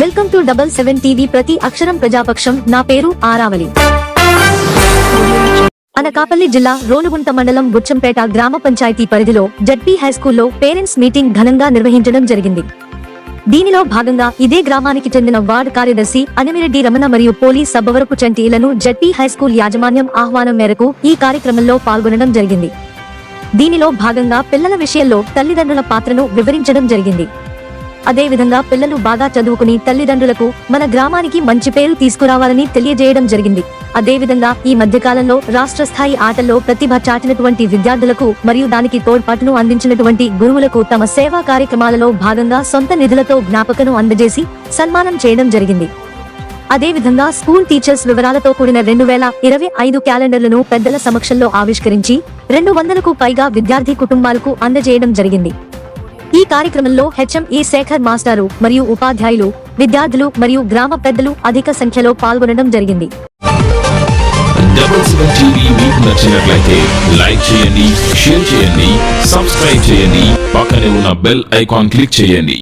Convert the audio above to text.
Welcome to 77 TV ప్రతి అక్షరం ప్రజాపక్షం. నా పేరు ఆరావళి. అనకాపల్లి జిల్లా రోలుగుంట మండలం బుచ్చంపేట గ్రామ పంచాయతీ పరిధిలో జడ్పీ హైస్కూల్లో పేరెంట్స్ మీటింగ్ ఘనంగా నిర్వహించడం జరిగింది. దీనిలో భాగంగా ఇదే గ్రామానికి చెందిన వార్డు కార్యదర్శి అనిమిరెడ్డి రమణ మరియు పోలీస్ సబ్బవరపు చంటీలను జడ్పీ హైస్కూల్ యాజమాన్యం ఆహ్వానం మేరకు ఈ కార్యక్రమంలో పాల్గొనడం జరిగింది. దీనిలో భాగంగా పిల్లల విషయంలో తల్లిదండ్రుల పాత్రను వివరించడం జరిగింది. అదేవిధంగా పిల్లలు బాగా చదువుకుని తల్లిదండ్రులకు మన గ్రామానికి మంచి పేరు తీసుకురావాలని తెలియజేయడం జరిగింది. అదేవిధంగా ఈ మధ్యకాలంలో రాష్ట్ర స్థాయి ఆటల్లో ప్రతిభ చాటినటువంటి విద్యార్థులకు మరియు దానికి తోడ్పాటును అందించినటువంటి గురువులకు తమ సేవా కార్యక్రమాలలో భాగంగా సొంత నిధులతో జ్ఞాపకను అందజేసి సన్మానం చేయడం జరిగింది. అదేవిధంగా స్కూల్ టీచర్స్ వివరాలతో కూడిన 2025 క్యాలెండర్లను పెద్దల సమక్షంలో ఆవిష్కరించి 200కు పైగా విద్యార్థి కుటుంబాలకు అందజేయడం జరిగింది. ఈ కార్యక్రమంలో హెచ్ఎంఈ శేఖర్ మాస్టారు మరియు ఉపాధ్యాయులు, విద్యార్థులు మరియు గ్రామ పెద్దలు అధిక సంఖ్యలో పాల్గొనడం జరిగింది. 77 టీవీ మీకు నచ్చినట్లయితే లైక్ చేయండి, షేర్ చేయండి, సబ్స్క్రైబ్ చేయండి, పక్కనే ఉన్న బెల్ ఐకాన్ క్లిక్ చేయండి.